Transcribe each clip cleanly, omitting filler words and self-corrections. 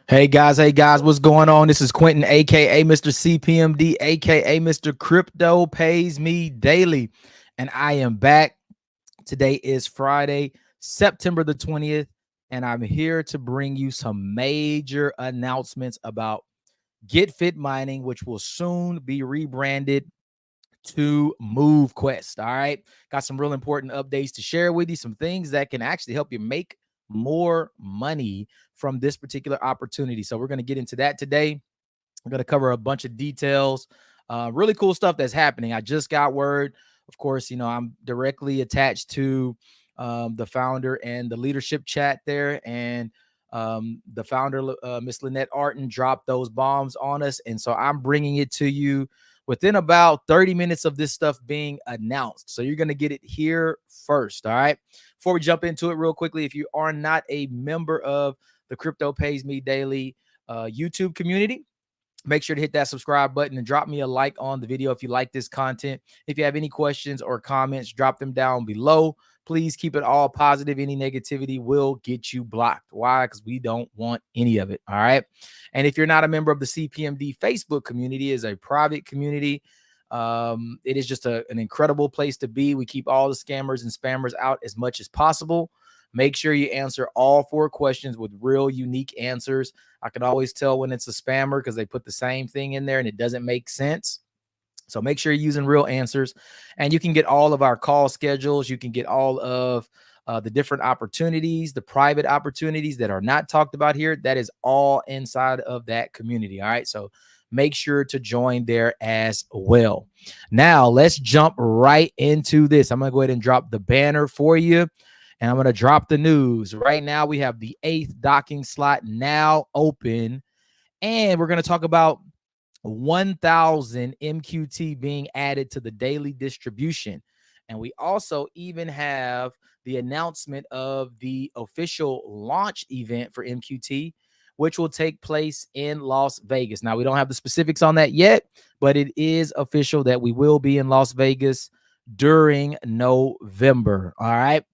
Hey guys, what's going on? This is Quentin, aka Mr. CPMD, aka Mr. Crypto Pays Me Daily, and I am back. Today is Friday, September the 20th, and I'm here to bring you some major announcements about GetFit mining, which will soon be rebranded to MoveQuest. All right, got some real important updates to share with you, some things that can actually help you make more money from this particular opportunity. So we're going to get into that today. We're going to cover a bunch of details, really cool stuff that's happening. I just got word. Of course, I'm directly attached to the founder and the leadership chat there. And the founder, Miss Lynette Artin, dropped those bombs on us. And so I'm bringing it to you within about 30 minutes of this stuff being announced. So you're going to get it here first. All right. Before we jump into it real quickly, if you are not a member of the Crypto Pays Me Daily YouTube community, make sure to hit that subscribe button and drop me a like on the video if you like this content. If you have any questions or comments, drop them down below. Please keep it all positive. Any negativity will get you blocked. Why? Because we don't want any of it. All right. And if you're not a member of the CPMD Facebook community, it is a private community. It is just an incredible place to be. We keep all the scammers and spammers out as much as possible. Make sure you answer all 4 questions with real unique answers. I can always tell when it's a spammer because they put the same thing in there and it doesn't make sense. So make sure you're using real answers, and you can get all of our call schedules. You can get all of the different opportunities, the private opportunities that are not talked about here. That is all inside of that community. All right. So make sure to join there as well. Now let's jump right into this. I'm going to go ahead and drop the banner for you. And I'm going to drop the news. Right now, we have the 8th docking slot now open. And we're going to talk about 1,000 MQT being added to the daily distribution. And we also even have the announcement of the official launch event for MQT, which will take place in Las Vegas. Now, we don't have the specifics on that yet, but it is official that we will be in Las Vegas during November. All right.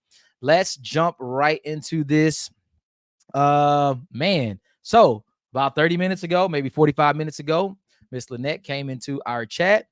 Let's jump right into this. Man. So about 30 minutes ago, maybe 45 minutes ago, Miss Lynette came into our chat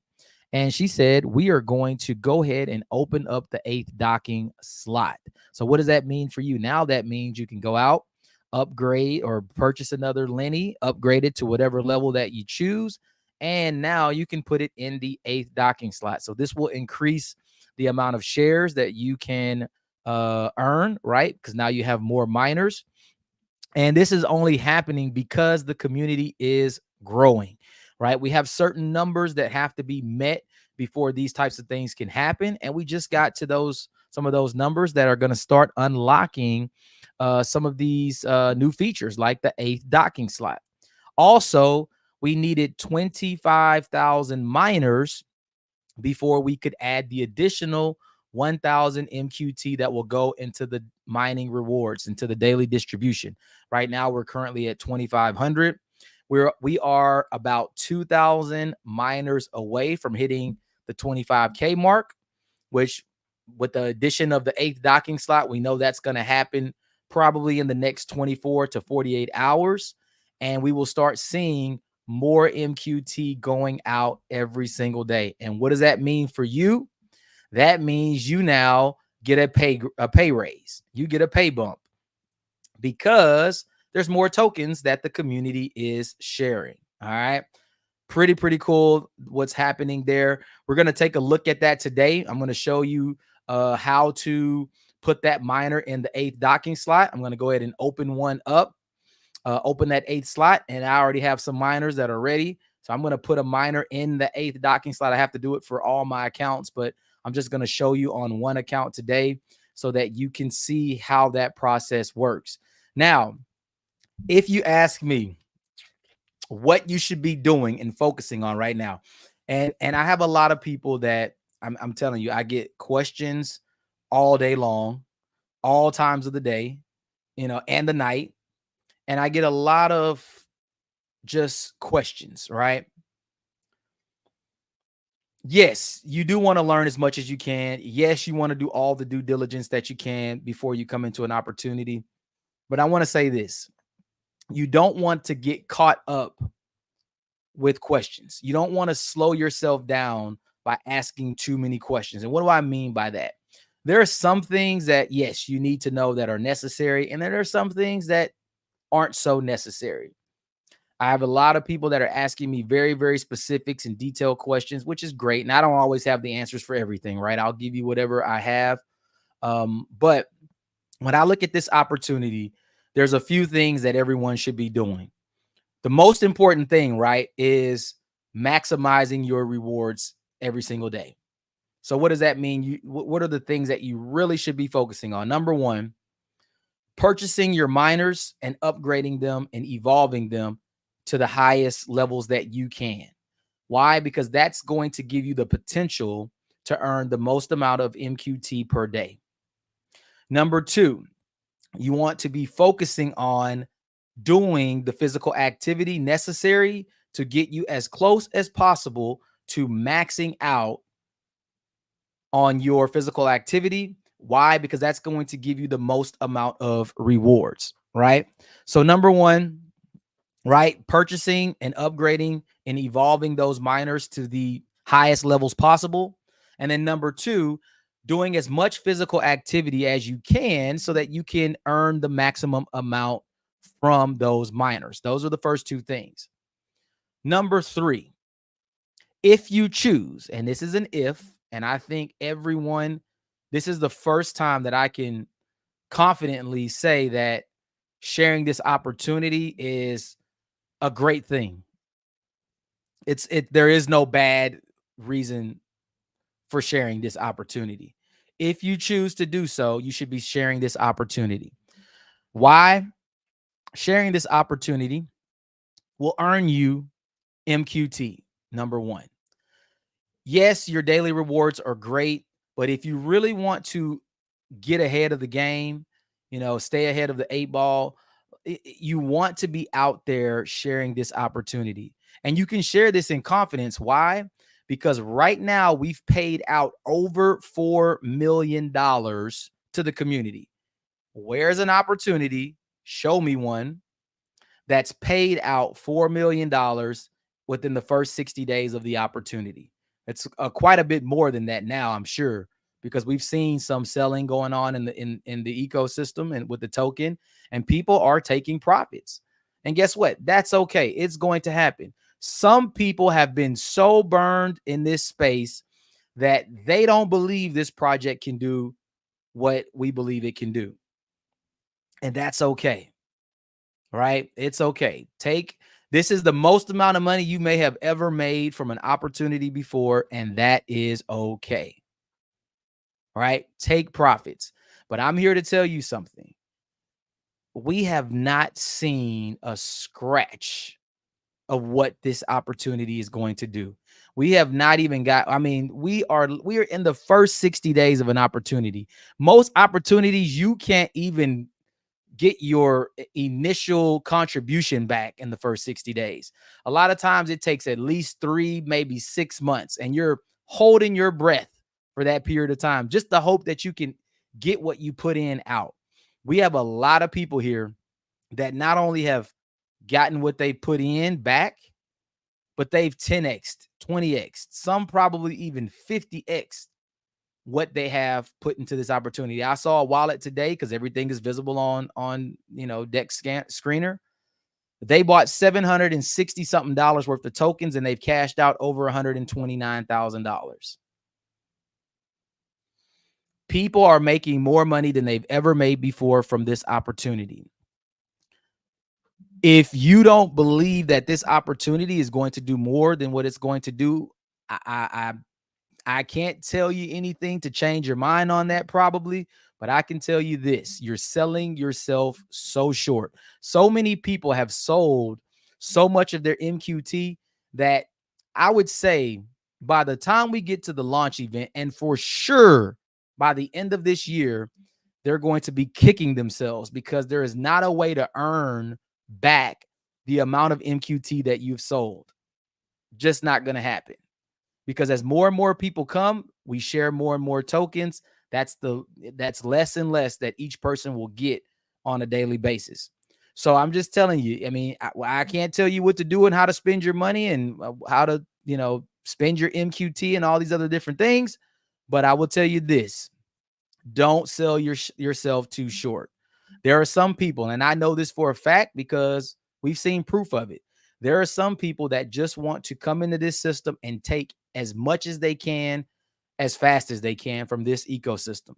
and she said, we are going to go ahead and open up the 8th docking slot. So what does that mean for you? Now that means you can go out, upgrade or purchase another Lenny, upgrade it to whatever level that you choose. And now you can put it in the 8th docking slot. So this will increase the amount of shares that you can earn, right? Because now you have more miners. And this is only happening because the community is growing, right? We have certain numbers that have to be met before these types of things can happen. And we just got to some of those numbers that are going to start unlocking some of these new features like the 8th docking slot. Also, we needed 25,000 miners before we could add the additional 1,000 MQT that will go into the mining rewards, into the daily distribution. Right now, we're currently at 2,500. We are about 2,000 miners away from hitting the 25K mark, which with the addition of the 8th docking slot, we know that's going to happen probably in the next 24 to 48 hours. And we will start seeing more MQT going out every single day. And what does that mean for you? That means you now get a pay raise. You get a pay bump because there's more tokens that the community is sharing. All right. Pretty cool what's happening there. We're going to take a look at that today. I'm going to show you how to put that miner in the 8th docking slot. I'm going to go ahead and open one up. Open that 8th slot, and I already have some miners that are ready. So I'm going to put a miner in the 8th docking slot. I have to do it for all my accounts, but I'm just going to show you on one account today so that you can see how that process works. Now, if you ask me what you should be doing and focusing on right now, and I have a lot of people that I'm telling you, I get questions all day long, all times of the day, and the night. And I get a lot of just questions, right? Yes, you do want to learn as much as you can. Yes, you want to do all the due diligence that you can before you come into an opportunity. But I want to say this. you don't want to get caught up with questions. You don't want to slow yourself down by asking too many questions. And what do I mean by that? There are some things that, yes, you need to know that are necessary, and then there are some things that aren't so necessary. I have a lot of people that are asking me very, very specifics and detailed questions, which is great. And I don't always have the answers for everything, right? I'll give you whatever I have. But when I look at this opportunity, there's a few things that everyone should be doing. The most important thing, right, is maximizing your rewards every single day. So what does that mean? What are the things that you really should be focusing on? Number one, purchasing your miners and upgrading them and evolving them to the highest levels that you can. Why? Because that's going to give you the potential to earn the most amount of MQT per day. Number two, you want to be focusing on doing the physical activity necessary to get you as close as possible to maxing out on your physical activity. Why? Because that's going to give you the most amount of rewards, right? So number one, right, purchasing and upgrading and evolving those miners to the highest levels possible. And then number two, doing as much physical activity as you can so that you can earn the maximum amount from those miners. Those are the first two things. Number three, if you choose, and this is an if, and I think everyone, this is the first time that I can confidently say that sharing this opportunity is a great thing. There is no bad reason for sharing this opportunity. If you choose to do so, you should be sharing this opportunity. Why? Sharing this opportunity will earn you MQT, number one. Yes, your daily rewards are great, but if you really want to get ahead of the game, stay ahead of the 8 ball, you want to be out there sharing this opportunity. And you can share this in confidence. Why? Because right now we've paid out over $4 million to the community. Where's an opportunity? Show me one that's paid out $4 million within the first 60 days of the opportunity. It's quite a bit more than that now, I'm sure, because we've seen some selling going on in the ecosystem and with the token, and people are taking profits. And guess what? That's okay. It's going to happen. Some people have been so burned in this space that they don't believe this project can do what we believe it can do. And that's okay. Right? It's okay. This is the most amount of money you may have ever made from an opportunity before, and that is okay. Right? Take profits. But I'm here to tell you something. We have not seen a scratch of what this opportunity is going to do. We have not even got, we are in the first 60 days of an opportunity. Most opportunities you can't even get your initial contribution back in the first 60 days. A lot of times it takes at least 3, maybe 6 months, and you're holding your breath for that period of time, just to hope that you can get what you put in out. We have a lot of people here that not only have gotten what they put in back, but they've 10x, 20x, some probably even 50x what they have put into this opportunity. I saw a wallet today because everything is visible on Dex Screener. They bought $760 something worth of tokens, and they've cashed out over $129,000. People are making more money than they've ever made before from this opportunity. If you don't believe that this opportunity is going to do more than what it's going to do, I can't tell you anything to change your mind on that probably, but I can tell you this: you're selling yourself so short. So many people have sold so much of their MQT that I would say by the time we get to the launch event, and for sure by the end of this year, they're going to be kicking themselves because there is not a way to earn back the amount of MQT that you've sold. Just not going to happen. Because as more and more people come, we share more and more tokens. That's less and less that each person will get on a daily basis. So I'm just telling you, I mean, I can't tell you what to do and how to spend your money and how to, spend your MQT and all these other different things. But I will tell you this: don't sell yourself too short. There are some people, and I know this for a fact because we've seen proof of it. There are some people that just want to come into this system and take as much as they can, as fast as they can from this ecosystem.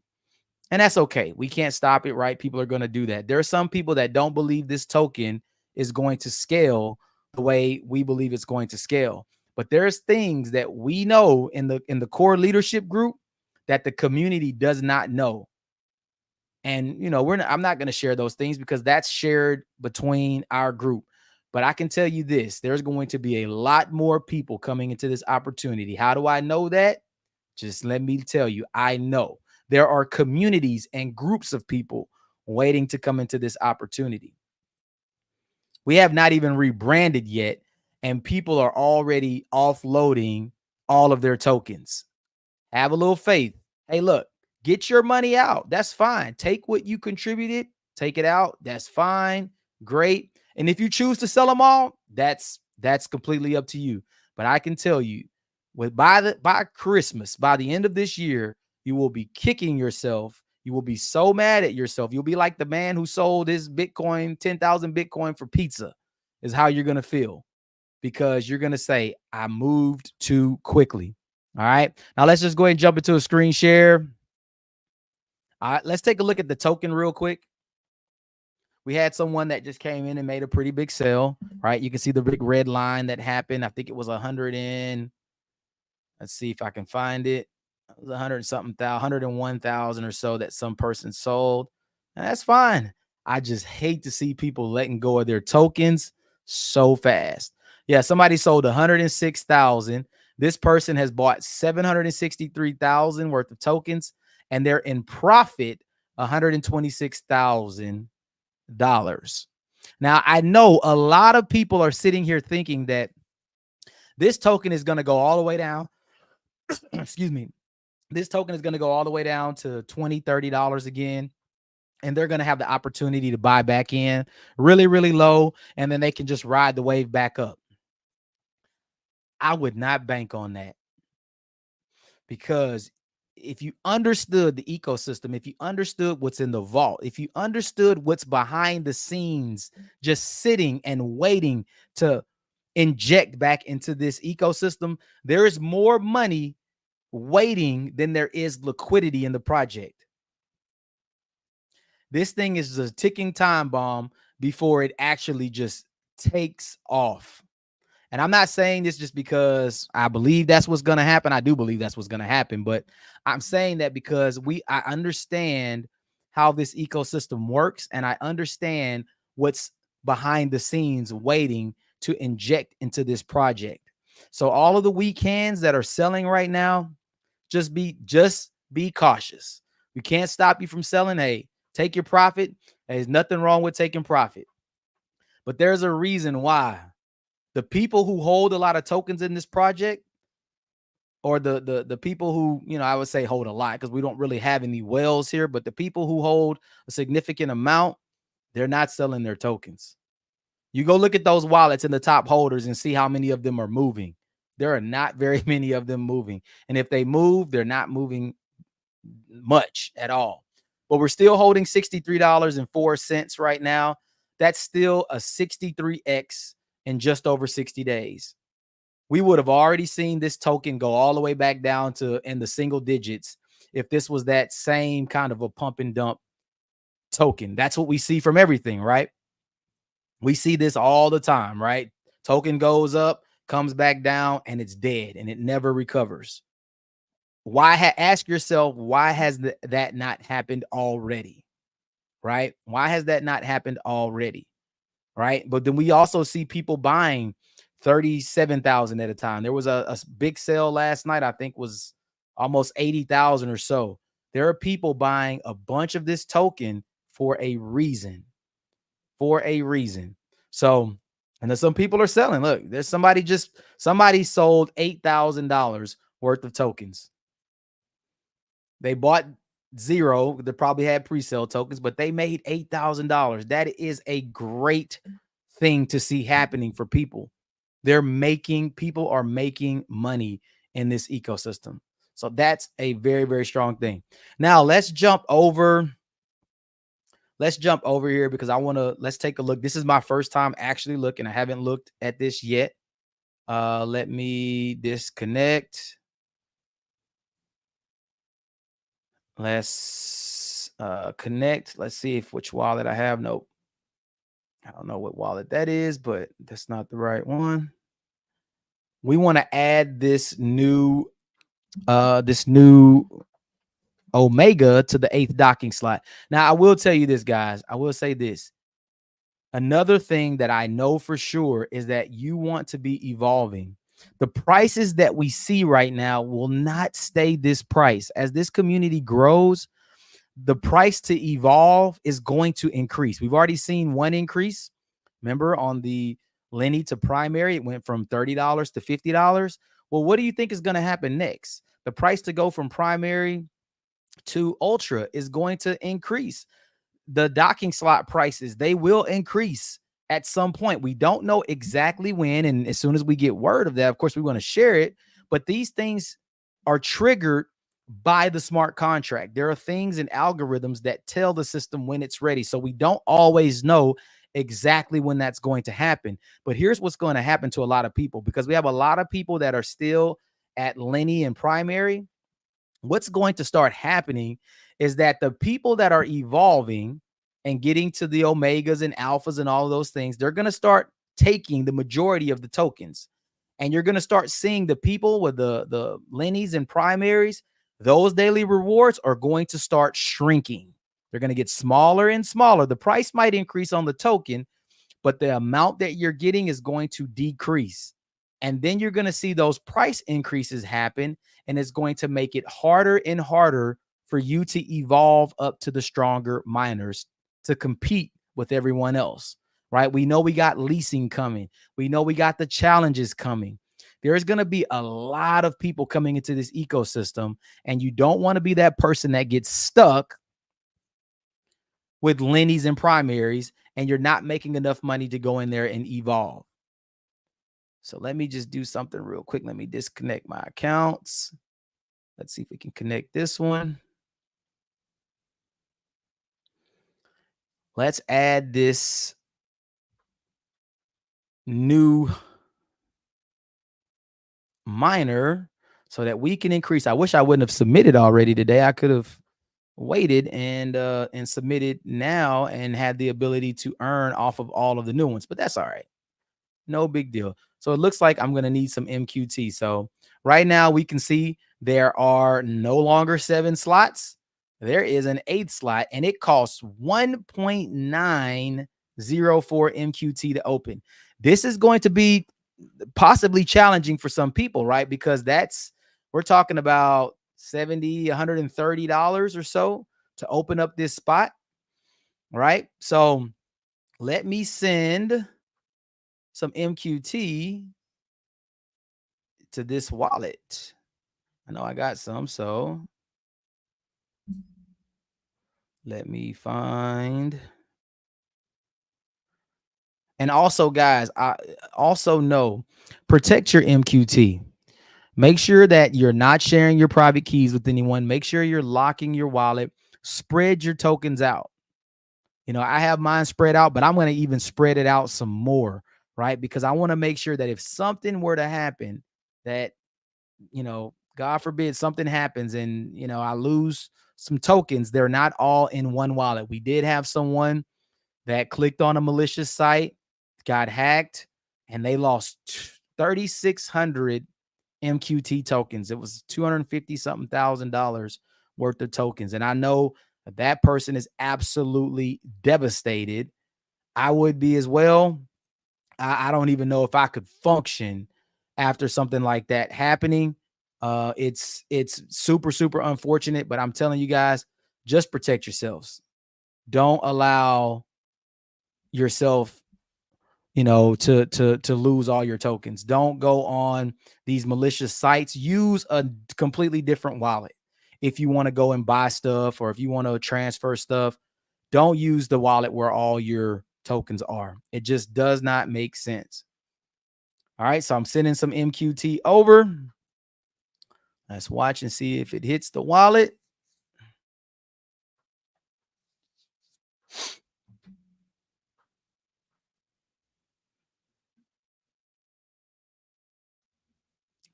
And that's okay. We can't stop it, right? People are going to do that. There are some people that don't believe this token is going to scale the way we believe it's going to scale. But there's things that we know in the core leadership group that the community does not know. And I'm not going to share those things because that's shared between our group. But I can tell you this: there's going to be a lot more people coming into this opportunity. How do I know that? Just let me tell you, I know there are communities and groups of people waiting to come into this opportunity. We have not even rebranded yet, and people are already offloading all of their tokens. Have a little faith. Hey, look, get your money out. That's fine. Take what you contributed, take it out. That's fine. Great. And if you choose to sell them all, that's completely up to you. But I can tell you, by Christmas, by the end of this year, you will be kicking yourself. You will be so mad at yourself. You'll be like the man who sold his Bitcoin, 10,000 Bitcoin for pizza, is how you're going to feel, because you're going to say, I moved too quickly. All right. Now let's just go ahead and jump into a screen share. All right. Let's take a look at the token real quick. We had someone that just came in and made a pretty big sale, right? You can see the big red line that happened. I think it was 100 and let's see if I can find it. It was 100 something thousand, 101,000 or so that some person sold. And that's fine. I just hate to see people letting go of their tokens so fast. Yeah, somebody sold 106,000. This person has bought 763,000 worth of tokens, and they're in profit $126,000. Now, I know a lot of people are sitting here thinking that this token is going to go all the way down. Excuse me. This token is going to go all the way down to $20, $30 again. And they're going to have the opportunity to buy back in really, really low. And then they can just ride the wave back up. I would not bank on that, because if you understood the ecosystem, if you understood what's in the vault, if you understood what's behind the scenes, just sitting and waiting to inject back into this ecosystem, there is more money waiting than there is liquidity in the project. This thing is a ticking time bomb before it actually just takes off. And I'm not saying this just because I believe that's what's going to happen. I do believe that's what's going to happen, but I'm saying that because I understand how this ecosystem works, and I understand what's behind the scenes waiting to inject into this project. So all of the weak hands that are selling right now, just be cautious. We can't stop you from selling. Hey, take your profit. There's nothing wrong with taking profit. But there's a reason why the people who hold a lot of tokens in this project, or the people who, I would say hold a lot, because we don't really have any whales here, but the people who hold a significant amount, they're not selling their tokens. You go look at those wallets in the top holders and see how many of them are moving. There are not very many of them moving. And if they move, they're not moving much at all. But we're still holding $63.04 right now. That's still a 63x in just over 60 days. We would have already seen this token go all the way back down to in the single digits if this was that same kind of a pump and dump token. That's what we see from everything, right? We see this all the time, right? Token goes up, comes back down, and it's dead, and it never recovers. Ask yourself, why has that not happened already? Right? Why has that not happened already? Right? But then we also see people buying 37,000 at a time. There was a big sale last night, I think was almost 80,000 or so. There are people buying a bunch of this token for a reason. For a reason. So, and then some people are selling. Look, there's somebody sold $8,000 worth of tokens. They bought zero. They probably had pre-sale tokens, but they made $8,000. That is a great thing to see happening for people. People are making money in this ecosystem. So that's a very, very strong thing. Now let's jump over here because let's take a look. This is my first time actually looking. I haven't looked at this yet. Let me disconnect. Let's connect. Let's see which wallet I have. Nope. I don't know what wallet that is, but that's not the right one. We want to add this new Omega to the 8th docking slot. Now, I will tell you this, guys. I will say this. Another thing that I know for sure is that you want to be evolving. The prices that we see right now will not stay this price. As this community grows, the price to evolve is going to increase. We've already seen one increase. Remember on the Lenny to primary, it went from $30 to $50. Well, what do you think is going to happen next? The price to go from primary to ultra is going to increase. The docking slot prices, they will increase at some point. We don't know exactly when. And as soon as we get word of that, of course, we want to share it. But these things are triggered by the smart contract. There are things and algorithms that tell the system when it's ready. So we don't always know exactly when that's going to happen. But here's what's going to happen to a lot of people, because we have a lot of people that are still at Lenny and primary. What's going to start happening is that the people that are evolving and getting to the omegas and alphas and all of those things, they're going to start taking the majority of the tokens. And you're going to start seeing the people with the Lennies and primaries, those daily rewards are going to start shrinking. They're going to get smaller and smaller. The price might increase on the token, but the amount that you're getting is going to decrease. And then you're going to see those price increases happen, and it's going to make it harder and harder for you to evolve up to the stronger miners to compete with everyone else, right? We know we got leasing coming. We know we got the challenges coming. There's going to be a lot of people coming into this ecosystem, and you don't want to be that person that gets stuck with Lennies and primaries, and you're not making enough money to go in there and evolve. So let me just do something real quick. Let me disconnect my accounts. Let's see if we can connect this one. Let's add this new miner so that we can increase. I wish I wouldn't have submitted already today. I could have waited and submitted now and had the ability to earn off of all of the new ones, but that's all right. No big deal. So it looks like I'm going to need some MQT. So right now we can see there are no longer 7 slots. There is an 8th slot, and it costs 1.904 MQT to open. This is going to be possibly challenging for some people, right? Because we're talking about $70, $130 or so to open up this spot, right? So let me send some MQT to this wallet. I know I got some, so let me find. And also, guys, I also know, protect your MQT. Make sure that you're not sharing your private keys with anyone. Make sure you're locking your wallet. Spread your tokens out. You know, I have mine spread out, but I'm going to even spread it out some more, right? Because I want to make sure that if something were to happen, that, you know, God forbid something happens and, you know, I lose some tokens, they're not all in one wallet. We did have someone that clicked on a malicious site, got hacked, and they lost 3,600 MQT tokens. It was $250 something thousand worth of tokens. And I know that person is absolutely devastated. I would be as well. I don't even know if I could function after something like that happening. It's super, super unfortunate, but I'm telling you guys, just protect yourselves. Don't allow yourself, you know, to lose all your tokens. Don't go on these malicious sites. Use a completely different wallet. if you want to go and buy stuff or if you want to transfer stuff, don't use the wallet where all your tokens are. It just does not make sense. All right, so I'm sending some MQT over. Let's watch and see if it hits the wallet.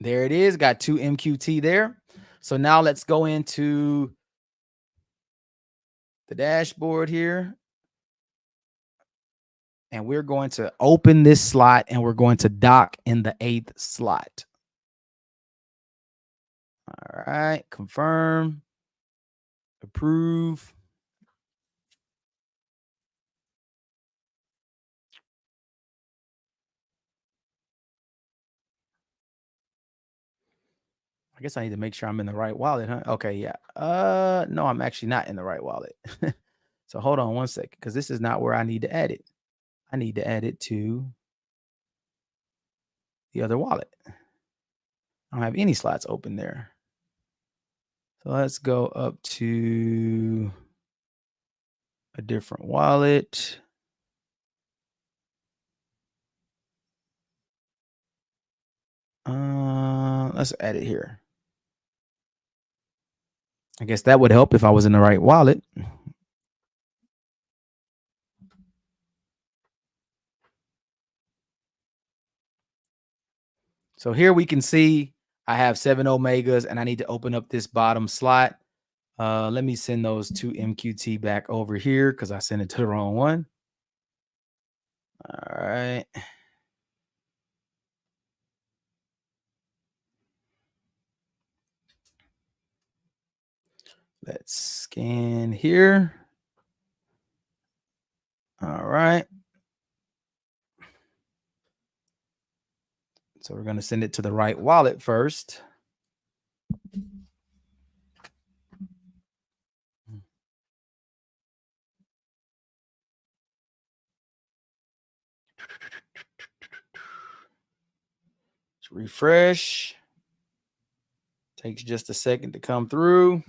There it is. Got 2 MQT there. So now let's go into the dashboard here. And we're going to open this slot and we're going to dock in the 8th slot. All right, confirm, approve. I guess I need to make sure I'm in the right wallet, huh? Okay, yeah. No, I'm actually not in the right wallet. So hold on one second, because this is not where I need to add it. I need to add it to the other wallet. I don't have any slots open there. So let's go up to a different wallet. Let's add it here. I guess that would help if I was in the right wallet. So here we can see I have 7 Omegas and I need to open up this bottom slot. Let me send those 2 MQT back over here because I sent it to the wrong one. All right. Let's scan here. All right. So we're going to send it to the right wallet first. Let's refresh. Takes just a second to come through.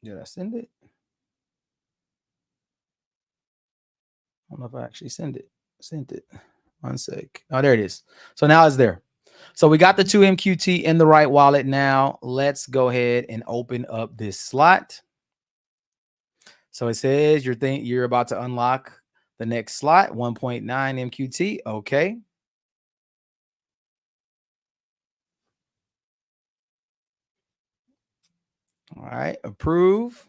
Did I send it? I don't know if I actually sent it. One sec. Oh, there it is. So now it's there. So we got the 2 MQT in the right wallet now. Let's go ahead and open up this slot. So it says you're about to unlock the next slot, 1.9 MQT. Okay. All right, approve.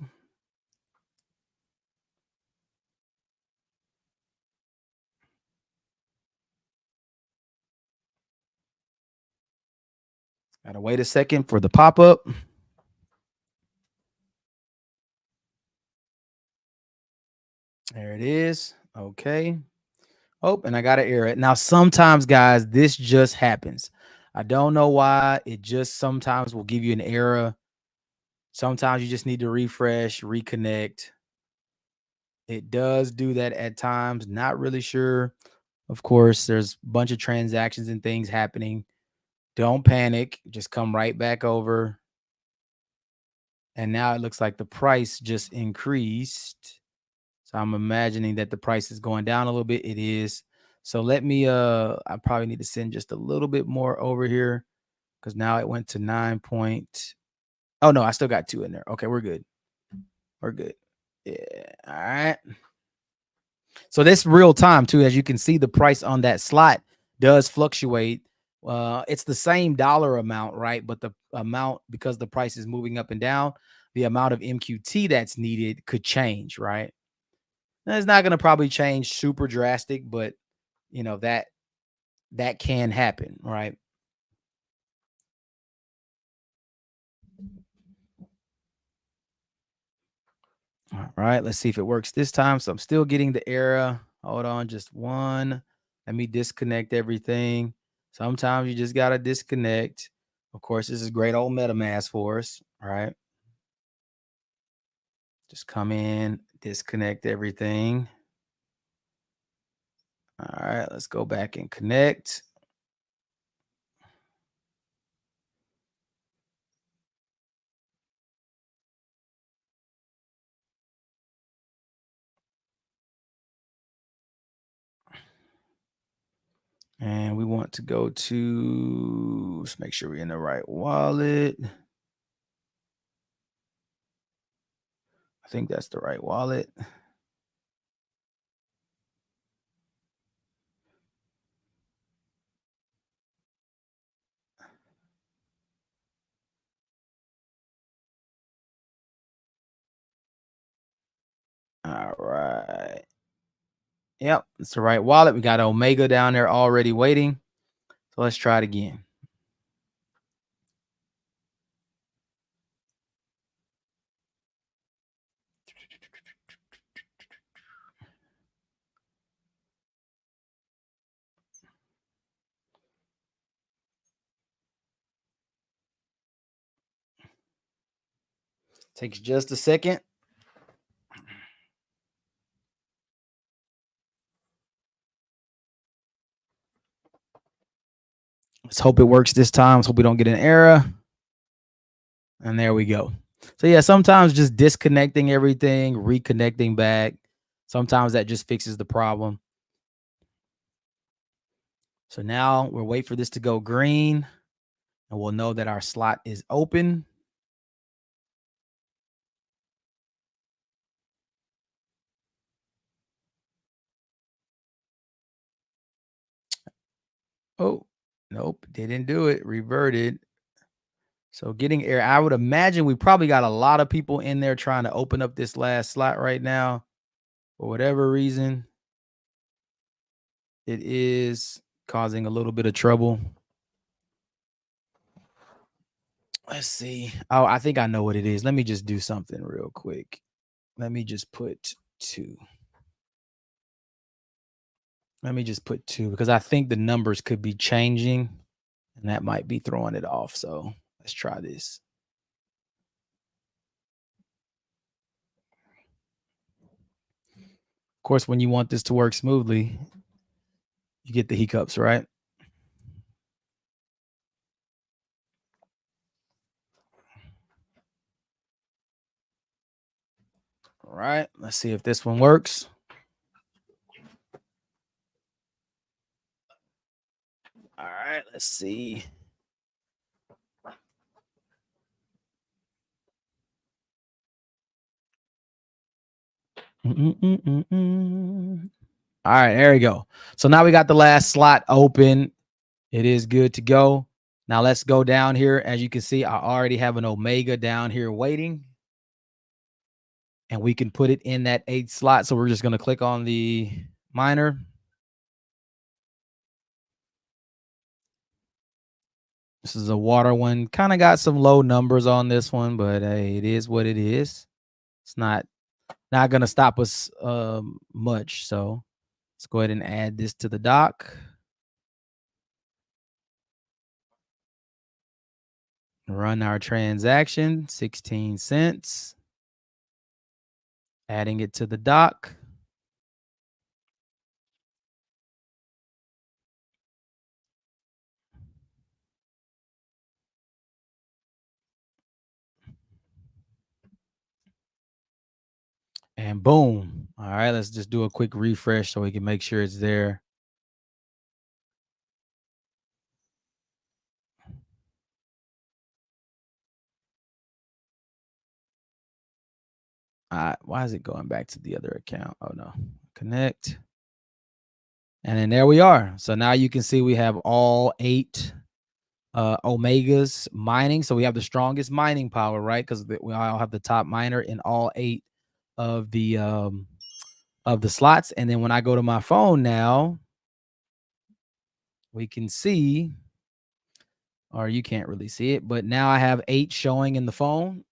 Gotta wait a second for the pop-up. There it is. Okay. Oh, and I got to error it. Now, sometimes, guys, this just happens. I don't know why. It just sometimes will give you an error. Sometimes you just need to refresh, reconnect. It does do that at times. Not really sure. Of course, there's a bunch of transactions and things happening. Don't panic. Just come right back over. And now it looks like the price just increased. So I'm imagining that the price is going down a little bit. It is. So let me, I probably need to send just a little bit more over here because now it went to 9 point. Oh, no, I still got 2 in there. Okay, we're good. We're good. Yeah. All right. So this real time too, as you can see, the price on that slot does fluctuate. It's the same dollar amount, right? But the amount, because the price is moving up and down, the amount of MQT that's needed could change, right? And it's not going to probably change super drastic, but you know, that can happen, right? All right, let's see if it works this time. So I'm still getting the error. Hold on, just one. Let me disconnect everything. Sometimes you just got to disconnect. Of course, this is great old MetaMask for us, all right? Just come in, disconnect everything. All right, right, let's go back and connect. And we want to go to, let's make sure we're in the right wallet. I think that's the right wallet. All right. Yep, it's the right wallet. We got Omega down there already waiting. So let's try it again. Takes just a second. Let's hope it works this time. Let's hope we don't get an error. And there we go. So yeah, sometimes just disconnecting everything, reconnecting back. Sometimes that just fixes the problem. So now we'll wait for this to go green and we'll know that our slot is open. Oh, nope, didn't do it. Reverted. So getting error. I would imagine we probably got a lot of people in there trying to open up this last slot right now. For whatever reason, it is causing a little bit of trouble. Let's see. Oh, I think I know what it is. Let me just do something real quick. Let me just put 2. Let me just put 2 because I think the numbers could be changing and that might be throwing it off. So let's try this. Of course, when you want this to work smoothly, you get the hiccups, right? All right, let's see if this one works. All right, let's see. All right, there we go. So now we got the last slot open. It is good to go. Now let's go down here. As you can see, I already have an Omega down here waiting. And we can put it in that 8th slot. So we're just going to click on the miner. This is a water one. Kind of got some low numbers on this one, but hey, it is what it is. It's not going to stop us much. So let's go ahead and add this to the dock. Run our transaction, 16 cents. Adding it to the dock. And boom. All right, let's just do a quick refresh so we can make sure it's there. Why is it going back to the other account? Oh, no. Connect. And then there we are. So now you can see we have all 8 Omegas mining. So we have the strongest mining power, right? Because we all have the top miner in all 8 of the slots. And then when I go to my phone now, we can see, or you can't really see it, but now I have 8 showing in the phone.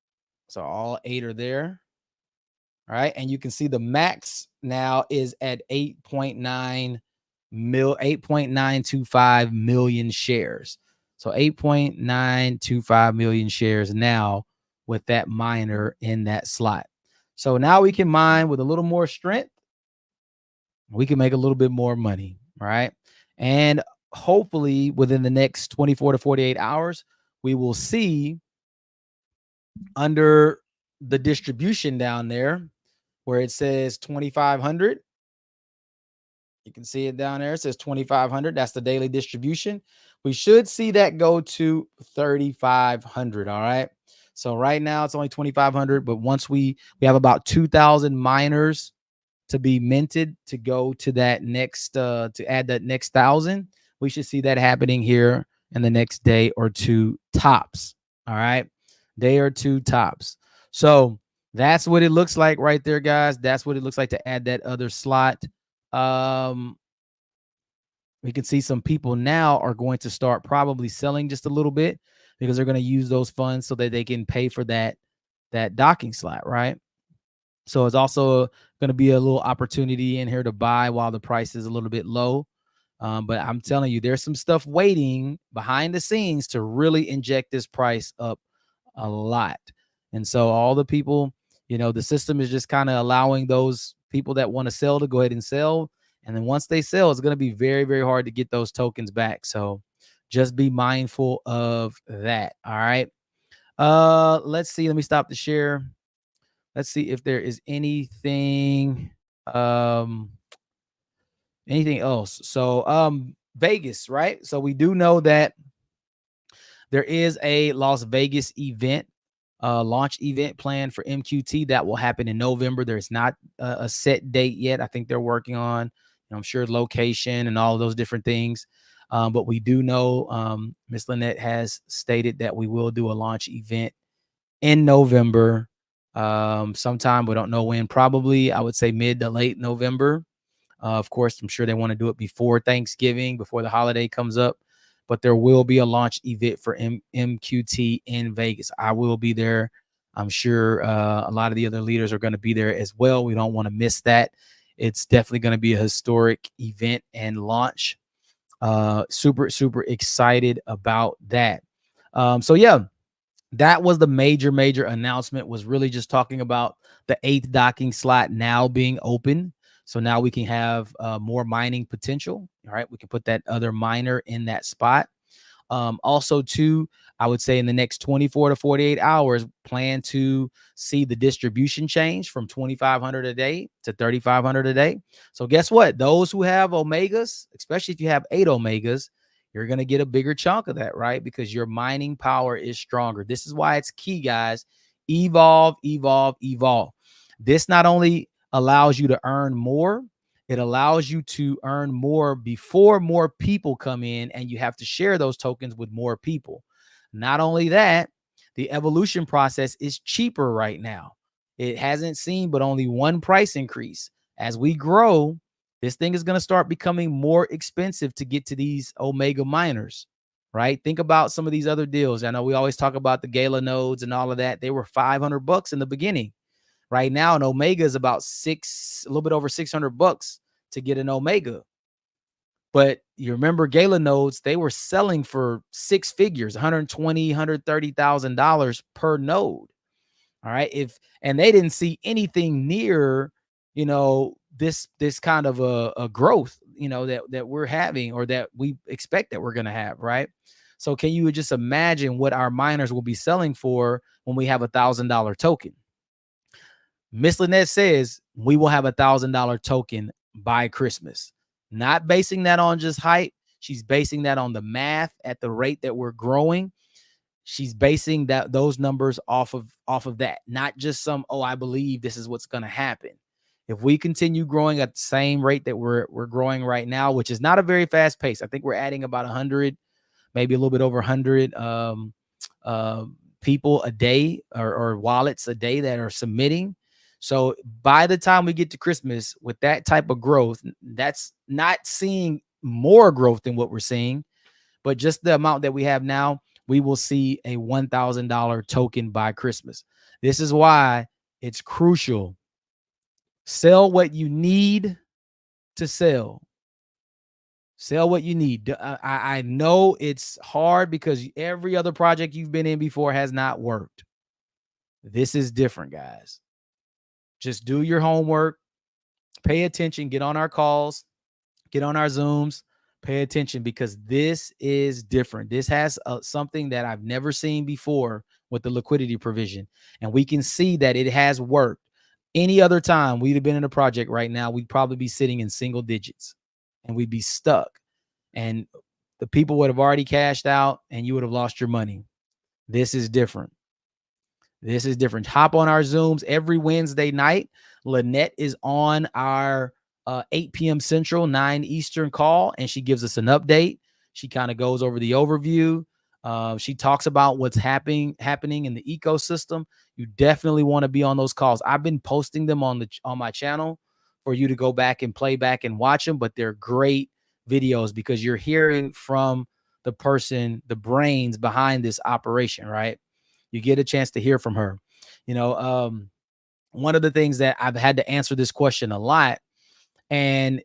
So all 8 are there. All right. And you can see the max now is at 8.925 million shares. So 8.925 million shares now with that miner in that slot. So now we can mine with a little more strength. We can make a little bit more money. All right. And hopefully within the next 24 to 48 hours, we will see under the distribution down there where it says 2,500. You can see it down there. It says 2,500. That's the daily distribution. We should see that go to 3,500. All right. So right now it's only 2,500, but once we have about 2,000 miners to be minted to go to that next to add that next 1,000, we should see that happening here in the next day or two tops. All right. Day or two tops. So that's what it looks like right there, guys. That's what it looks like to add that other slot. We can see some people now are going to start probably selling just a little bit because they're going to use those funds so that they can pay for that docking slot, right? So it's also going to be a little opportunity in here to buy while the price is a little bit low. But I'm telling you, there's some stuff waiting behind the scenes to really inject this price up a lot. And so all the people, the system is just kind of allowing those people that want to sell to go ahead and sell. And then once they sell, it's going to be very, very hard to get those tokens back. So just be mindful of that. All right. Let's see. Let me stop the share. Let's see if there is anything anything else. So Vegas, right? So we do know that there is a Las Vegas event, launch event planned for MQT that will happen in November. There's not a set date yet. I think they're working on, I'm sure, location and all of those different things. But we do know Miss Lynette has stated that we will do a launch event in November, sometime. We don't know when. Probably, I would say mid to late November. Of course, I'm sure they want to do it before Thanksgiving, before the holiday comes up. But there will be a launch event for MQT in Vegas. I will be there. I'm sure a lot of the other leaders are going to be there as well. We don't want to miss that. It's definitely going to be a historic event and launch. Super, super excited about that. So yeah, that was the major announcement, was really just talking about the 8th docking slot now being open. So now we can have more mining potential. All right. We can put that other miner in that spot. Also, too, I would say in the next 24 to 48 hours, plan to see the distribution change from 2,500 a day to 3,500 a day. So guess what? Those who have Omegas, especially if you have 8 Omegas, you're going to get a bigger chunk of that, right? Because your mining power is stronger. This is why it's key, guys. Evolve, evolve, evolve. This not only allows you to earn more, it allows you to earn more before more people come in, and you have to share those tokens with more people. Not only that, the evolution process is cheaper right now. It hasn't seen but only one price increase. As we grow, this thing is going to start becoming more expensive to get to these Omega miners, right? Think about some of these other deals. I know we always talk about the Gala nodes and all of that. They were $500 in the beginning. Right now, an Omega is about a little bit over $600 to get an Omega. But you remember Gala nodes, they were selling for 6 figures, $120,000, $130,000 per node. All right. And they didn't see anything near, this kind of a growth, that we're having, or that we expect that we're going to have. Right. So can you just imagine what our miners will be selling for when we have $1,000 token? Miss Lynette says we will have $1,000 token by Christmas. Not basing that on just hype. She's basing that on the math at the rate that we're growing. She's basing those numbers off of that, not just some, I believe this is what's going to happen. If we continue growing at the same rate that we're growing right now, which is not a very fast pace. I think we're adding about 100, maybe a little bit over 100 people a day, or wallets a day that are submitting. So by the time we get to Christmas with that type of growth, that's not seeing more growth than what we're seeing, but just the amount that we have now, we will see a $1,000 token by Christmas. This is why it's crucial. Sell what you need to sell. Sell what you need. I know it's hard because every other project you've been in before has not worked. This is different, guys. Just do your homework, pay attention, get on our calls, Get on our Zooms, pay attention, because this is different. This has something that I've never seen before with the liquidity provision. And we can see that it has worked. Any other time we'd have been in a project right now, we'd probably be sitting in single digits and we'd be stuck. And the people would have already cashed out and you would have lost your money. This is different. This is different. Hop on our Zooms every Wednesday night. Lynette is on our 8 p.m. Central, 9 Eastern call, and she gives us an update. She kind of goes over the overview. She talks about what's happening in the ecosystem. You definitely want to be on those calls. I've been posting them on my channel for you to go back and play back and watch them, but they're great videos because you're hearing from the person, the brains behind this operation, right? You get a chance to hear from her. One of the things that I've had to answer this question a lot, and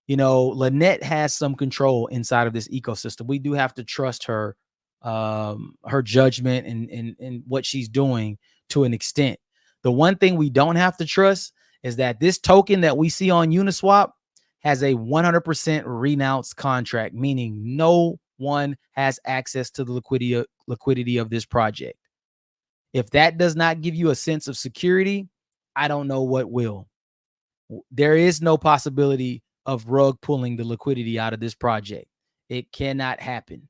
Lynette has some control inside of this ecosystem. We do have to trust her, her judgment and what she's doing to an extent. The one thing we don't have to trust is that this token that we see on Uniswap has a 100% renounce contract, meaning no one has access to the liquidity of this project. If that does not give you a sense of security, I don't know what will. There is no possibility of rug pulling the liquidity out of this project. It cannot happen.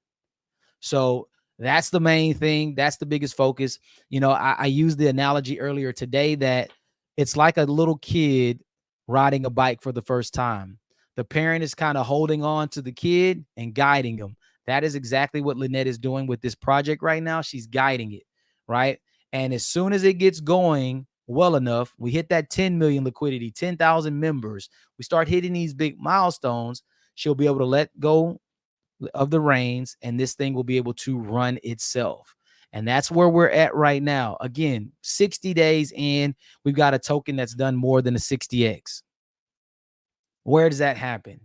So that's the main thing. That's the biggest focus. I used the analogy earlier today that it's like a little kid riding a bike for the first time. The parent is kind of holding on to the kid and guiding them. That is exactly what Lynette is doing with this project right now. She's guiding it, right? And as soon as it gets going well enough, we hit that 10 million liquidity, 10,000 members, we start hitting these big milestones, she'll be able to let go of the reins and this thing will be able to run itself. And that's where we're at right now. Again, 60 days in, we've got a token that's done more than a 60x. Where does that happen?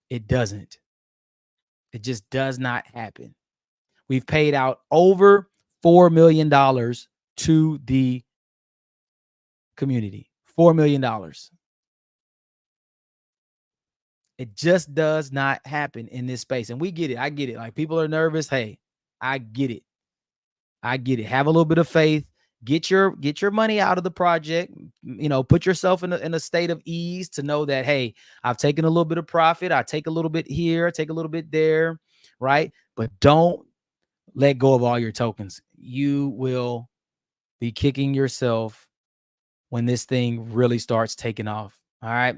It doesn't. It just does not happen. We've paid out over $4 million to the community. $4 million. It just does not happen in this space. And we get it. I get it. Like, people are nervous. Hey, I get it. I get it. Have a little bit of faith. Get your money out of the project. Put yourself in a state of ease to know that, hey, I've taken a little bit of profit. I take a little bit here, take a little bit there, right? But don't let go of all your tokens. You will be kicking yourself when this thing really starts taking off. All right.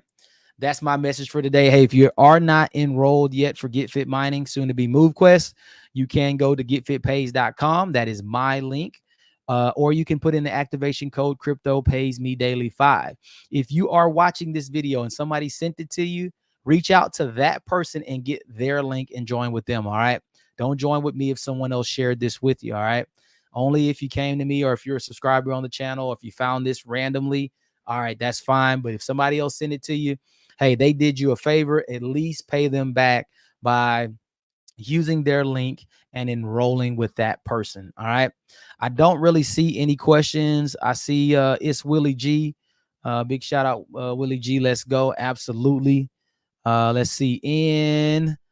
That's my message for today. Hey, if you are not enrolled yet for GetFit Mining, soon to be MoveQuest, you can go to getfitpays.com. That is my link. Or you can put in the activation code crypto pays me daily 5. If you are watching this video and somebody sent it to you, reach out to that person and get their link and join with them. All right. Don't join with me if someone else shared this with you. All right. Only if you came to me or if you're a subscriber on the channel, or if you found this randomly. All right. That's fine. But if somebody else sent it to you, hey, they did you a favor. At least pay them back by using their link and enrolling with that person. All right. I don't really see any questions. I see it's Willie G. Big shout out, Willie G. Let's go. Absolutely. Let's see.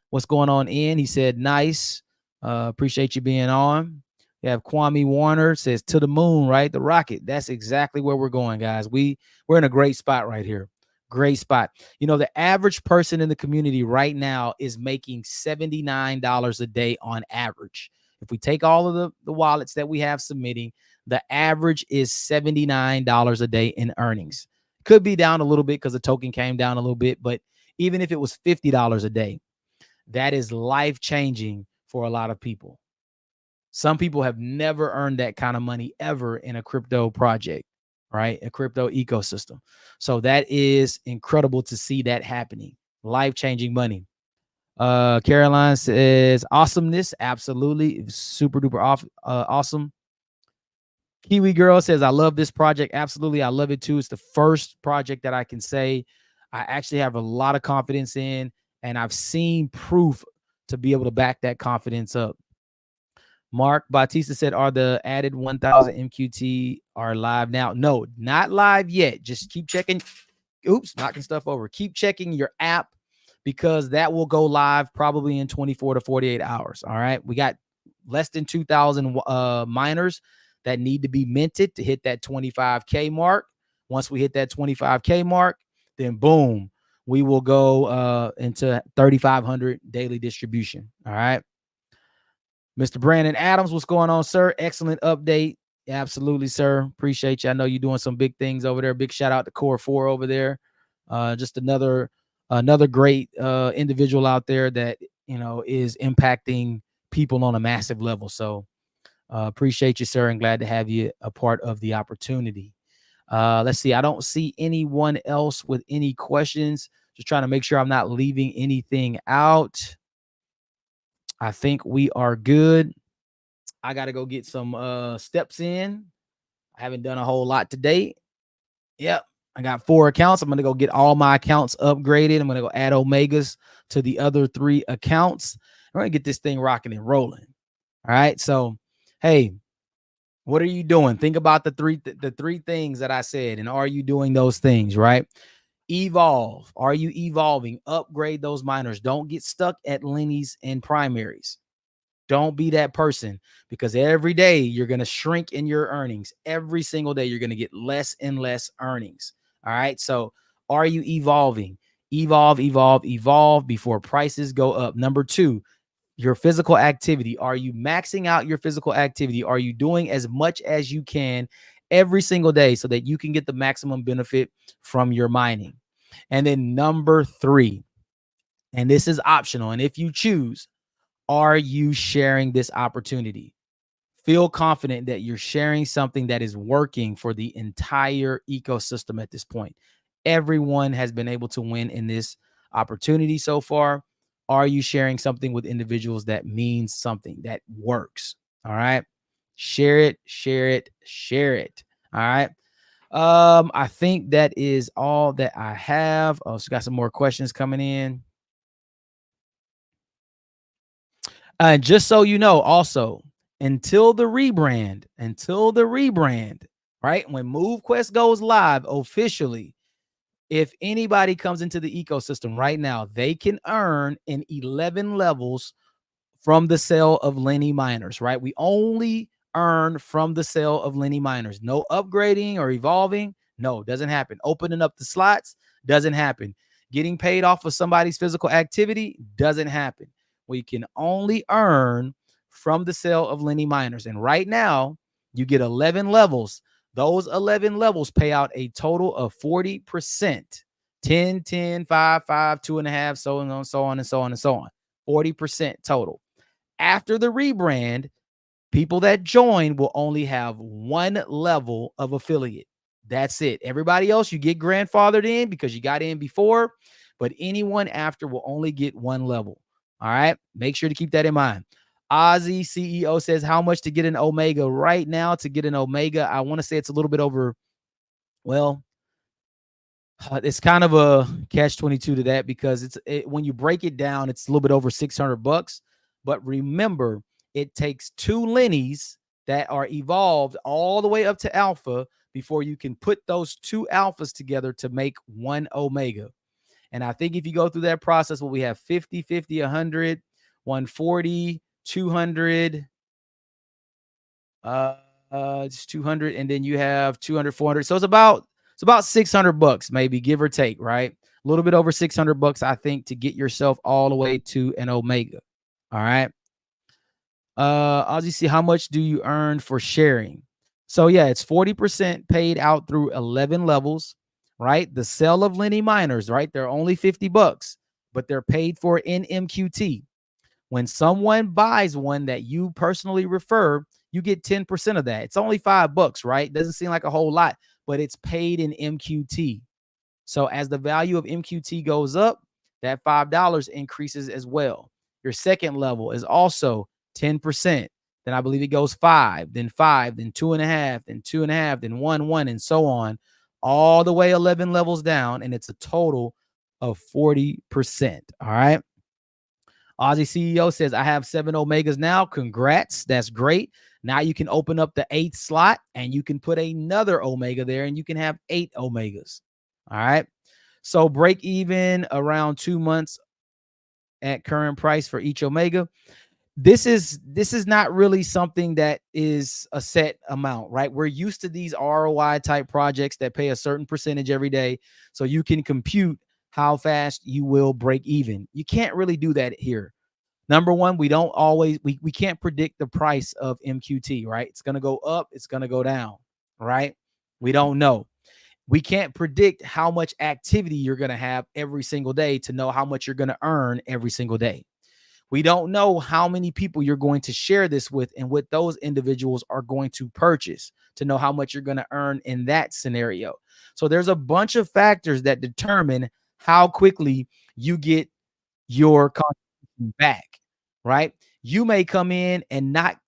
What's going on, He said, nice. Appreciate you being on. We have Kwame Warner, says to the moon, right? The rocket. That's exactly where we're going, guys. We're in a great spot right here. Great spot. The average person in the community right now is making $79 a day on average. If we take all of the wallets that we have submitting, the average is $79 a day in earnings. Could be down a little bit because the token came down a little bit, but even if it was $50 a day, that is life-changing for a lot of people. Some people have never earned that kind of money ever in a crypto project, right? A crypto ecosystem. So that is incredible to see that happening. Life-changing money. Caroline says, awesomeness. Absolutely. Super duper awesome. Kiwi Girl says, I love this project. Absolutely. I love it too. It's the first project that I can say I actually have a lot of confidence in, and I've seen proof to be able to back that confidence up. Mark Bautista said, are the added 1,000 MQT are live now? No, not live yet. Just keep checking. Oops, knocking stuff over. Keep checking your app. because that will go live probably in 24 to 48 hours. All right. We got less than 2,000 miners that need to be minted to hit that 25K mark. Once we hit that 25K mark, then boom, we will go into 3,500 daily distribution. All right. Mr. Brandon Adams, what's going on, sir? Excellent update. Absolutely, sir. Appreciate you. I know you're doing some big things over there. Big shout out to Core 4 over there. Just another great individual out there that, you know, is impacting people on a massive level. So appreciate you, sir, and glad to have you a part of the opportunity. Let's see. I don't see anyone else with any questions. Just trying to make sure I'm not leaving anything out. I think we are good. I got to go get some steps in. I haven't done a whole lot today. Yep. I got 4 accounts. I'm going to go get all my accounts upgraded. I'm going to go add Omegas to the other 3 accounts. I'm going to get this thing rocking and rolling. All right. So, hey, what are you doing? Think about the three things that I said. And are you doing those things, right? Evolve. Are you evolving? Upgrade those miners. Don't get stuck at Lenny's and primaries. Don't be that person, because every day you're going to shrink in your earnings. Every single day you're going to get less and less earnings. All right. So are you evolving? Evolve, evolve, evolve before prices go up. Number 2, your physical activity. Are you maxing out your physical activity? Are you doing as much as you can every single day so that you can get the maximum benefit from your mining? And then number 3, and this is optional, and if you choose, are you sharing this opportunity? Feel confident that you're sharing something that is working for the entire ecosystem at this point. Everyone has been able to win in this opportunity so far. Are you sharing something with individuals that means something, that works? All right. Share it, share it, share it. All right. I think that is all that I have. Oh, so got some more questions coming in. And just so you know, also, until the rebrand, right? When MoveQuest goes live officially, if anybody comes into the ecosystem right now, they can earn in 11 levels from the sale of Lenny miners, right? We only earn from the sale of Lenny miners. No upgrading or evolving. No, doesn't happen. Opening up the slots doesn't happen. Getting paid off of somebody's physical activity doesn't happen. We can only earn from the sale of Lenny miners. And right now, you get 11 levels. Those 11 levels pay out a total of 40%. 10, 10, 5, 5, 2.5, so on, so on, and so on, and so on. 40% total. After the rebrand, people that join will only have 1 level of affiliate. That's it. Everybody else, you get grandfathered in because you got in before, but anyone after will only get 1 level. All right. Make sure to keep that in mind. Ozzy CEO says, how much to get an Omega right now? To get an Omega, I want to say it's a little bit over, well, it's kind of a catch-22 to that, because when you break it down, it's a little bit over $600. But remember, it takes 2 Lennies that are evolved all the way up to alpha before you can put those 2 alphas together to make 1 Omega. And I think if you go through that process, well, we have 50, 50, 100, 140, 200, it's 200, and then you have 200, 400. So it's about $600, maybe, give or take, right? A little bit over $600, I think, to get yourself all the way to an Omega. All right. I'll just see, how much do you earn for sharing? So yeah, it's 40% paid out through 11 levels, right? The sale of Lenny miners, right? They're only $50, but they're paid for in MQT. When someone buys one that you personally refer, you get 10% of that. It's only $5, right? Doesn't seem like a whole lot, but it's paid in MQT. So as the value of MQT goes up, that $5 increases as well. Your second level is also 10%. Then I believe it goes 5, then 5, then 2.5, then 2.5, then 1, 1, and so on, all the way 11 levels down, and it's a total of 40%. All right. Aussie CEO says, I have 7 Omegas now. Congrats. That's great. Now you can open up the 8th slot and you can put another Omega there and you can have 8 Omegas. All right. So break even around 2 months at current price for each Omega. This is not really something that is a set amount, right? We're used to these ROI type projects that pay a certain percentage every day, so you can compute how fast you will break even. You can't really do that here. Number one, we don't always we can't predict the price of MQT, right? It's going to go up, it's going to go down, right? We don't know. We can't predict how much activity you're going to have every single day to know how much you're going to earn every single day. We don't know how many people you're going to share this with and what those individuals are going to purchase to know how much you're going to earn in that scenario. So there's a bunch of factors that determine how quickly you get your contribution back, right? You may come in and not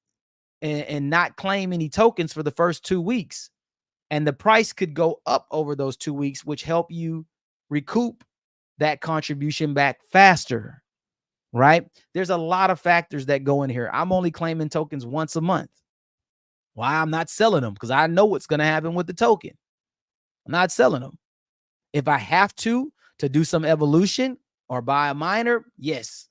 claim any tokens for the first 2 weeks, and the price could go up over those 2 weeks, which help you recoup that contribution back faster, right? There's a lot of factors that go in here. I'm only claiming tokens once a month. Why? I'm not selling them because I know what's going to happen with the token. I'm not selling them. If I have to do some evolution or buy a miner, yes.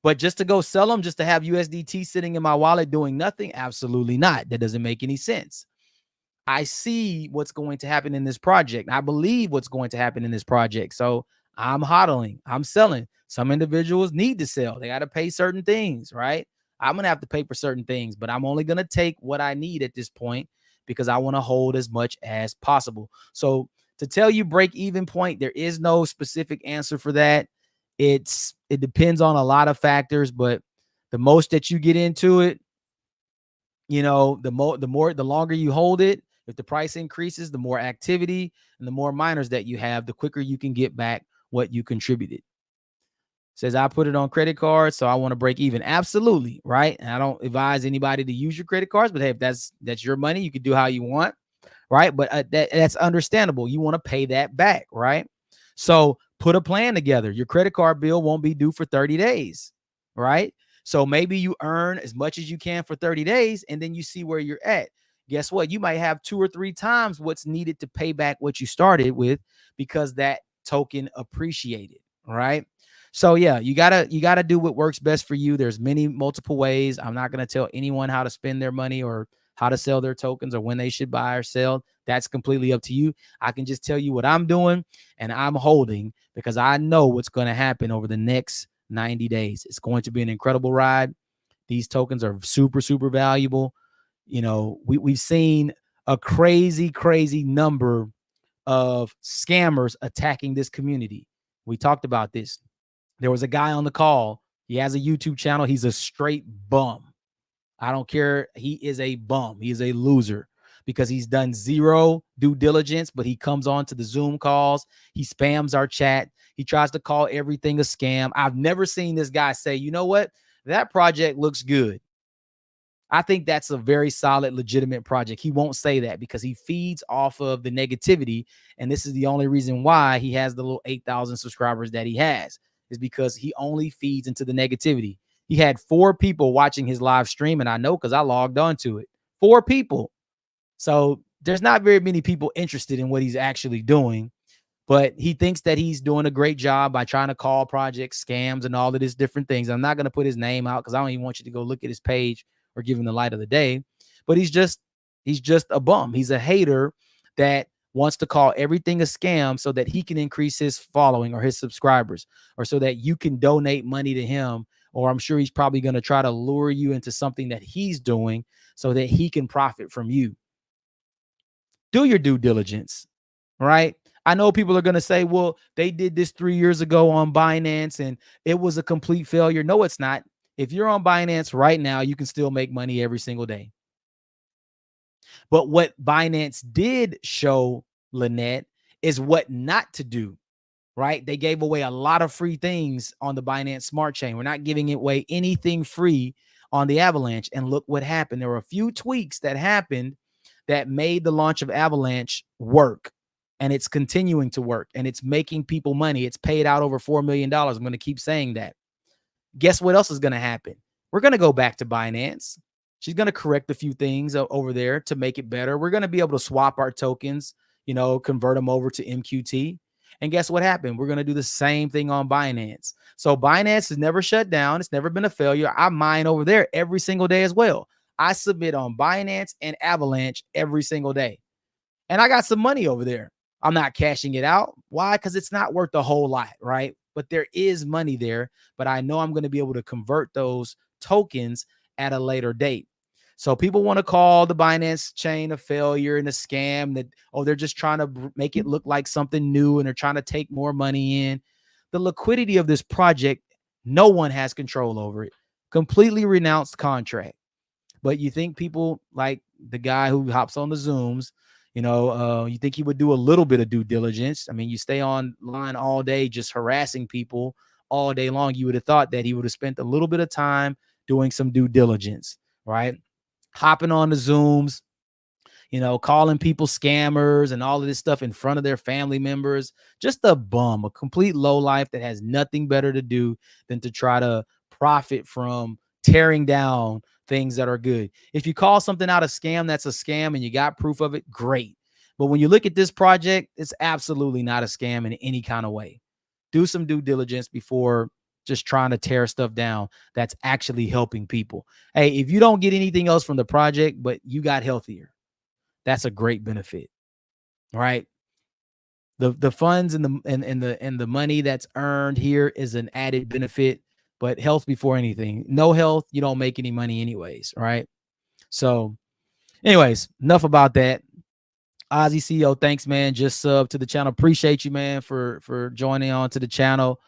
But just to go sell them, just to have USDT sitting in my wallet doing nothing, absolutely not. That doesn't make any sense. I see what's going to happen in this project. I believe what's going to happen in this project. So I'm hodling. I'm selling. Some individuals need to sell. They got to pay certain things, right? I'm going to have to pay for certain things, but I'm only going to take what I need at this point because I want to hold as much as possible. So to tell you break even point, there is no specific answer for that. It depends on a lot of factors, but the most that you get into it, you know, the longer you hold it, if the price increases, the more activity and the more miners that you have, the quicker you can get back what you contributed. Says, I put it on credit cards, so I want to break even. Absolutely, right? And I don't advise anybody to use your credit cards, but hey, if that's your money, you can do how you want, right? But that's understandable. You want to pay that back, right? So put a plan together. Your credit card bill won't be due for 30 days, right? So maybe you earn as much as you can for 30 days, and then you see where you're at. Guess what? You might have 2 or 3 times what's needed to pay back what you started with because that token appreciated, right? So yeah, you gotta do what works best for you. There's multiple ways. I'm not gonna tell anyone how to spend their money or how to sell their tokens or when they should buy or sell. That's completely up to you. I can just tell you what I'm doing and I'm holding because I know what's going to happen over the next 90 days. It's going to be an incredible ride. These tokens are super, super valuable. You know, we've seen a crazy number of scammers attacking this community. We talked about this. There was a guy on the call. He has a YouTube channel. He's a straight bum. I don't care. He is a bum. He is a loser because he's done zero due diligence, but he comes on to the Zoom calls. He spams our chat. He tries to call everything a scam. I've never seen this guy say, you know what? That project looks good. I think that's a very solid, legitimate project. He won't say that because he feeds off of the negativity. And this is the only reason why he has the little 8,000 subscribers that he has, is because he only feeds into the negativity. He had 4 people watching his live stream, and I know because I logged on to it. 4 people. So there's not very many people interested in what he's actually doing, but he thinks that he's doing a great job by trying to call projects scams and all of these different things. I'm not going to put his name out because I don't even want you to go look at his page or give him the light of the day, but he's just a bum. He's a hater that wants to call everything a scam so that he can increase his following or his subscribers, or so that you can donate money to him. Or I'm sure he's probably going to try to lure you into something that he's doing so that he can profit from you. Do your due diligence, right? I know people are going to say, well, they did this 3 years ago on Binance and it was a complete failure. No, it's not. If you're on Binance right now, you can still make money every single day. But what Binance did show, Lynette, is what not to do, right? They gave away a lot of free things on the Binance Smart Chain. We're not giving away anything free on the Avalanche. And look what happened. There were a few tweaks that happened that made the launch of Avalanche work. And it's continuing to work. And it's making people money. It's paid out over $4 million. I'm going to keep saying that. Guess what else is going to happen? We're going to go back to Binance. She's going to correct a few things over there to make it better. We're going to be able to swap our tokens, you know, convert them over to MQT. And guess what happened? We're going to do the same thing on Binance. So Binance has never shut down. It's never been a failure. I mine over there every single day as well. I submit on Binance and Avalanche every single day. And I got some money over there. I'm not cashing it out. Why? Because it's not worth a whole lot, right? But there is money there. But I know I'm going to be able to convert those tokens at a later date. So people want to call the Binance chain a failure and a scam, that, oh, they're just trying to make it look like something new and they're trying to take more money in. The liquidity of this project, no one has control over it. Completely renounced contract. But you think people like the guy who hops on the Zooms, you think he would do a little bit of due diligence. I mean, you stay online all day just harassing people all day long. You would have thought that he would have spent a little bit of time doing some due diligence, right? Hopping on the Zooms, calling people scammers and all of this stuff in front of their family members. Just a bum, a complete lowlife that has nothing better to do than to try to profit from tearing down things that are good. If you call something out a scam, that's a scam and you got proof of it, great. But when you look at this project, it's absolutely not a scam in any kind of way. Do some due diligence before just trying to tear stuff down that's actually helping people. Hey, if you don't get anything else from the project, but you got healthier, that's a great benefit, right? The funds and the money that's earned here is an added benefit, but health before anything. No health, you don't make any money anyways, right? So anyways, enough about that. Ozzy CEO, thanks, man. Just sub to the channel. Appreciate you, man, for joining on to the channel.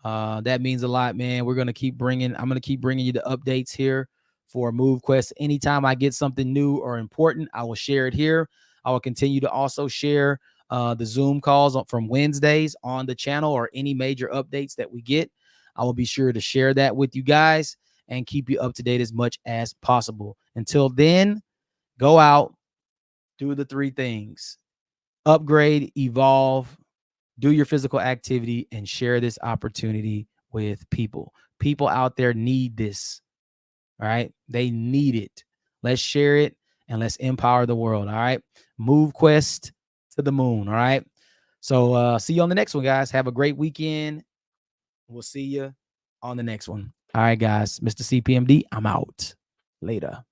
That means a lot, man. I'm going to keep bringing you the updates here for MoveQuest. Anytime I get something new or important, I will share it here. I will continue to also share the Zoom calls from Wednesdays on the channel, or any major updates that we get. I will be sure to share that with you guys and keep you up to date as much as possible. Until then, go out, do the 3 things: upgrade, evolve, do your physical activity, and share this opportunity with people. People out there need this. All right. They need it. Let's share it and let's empower the world. All right. MoveQuest to the moon. All right. So see you on the next one, guys. Have a great weekend. We'll see you on the next one. All right, guys. Mr. CPMD, I'm out. Later.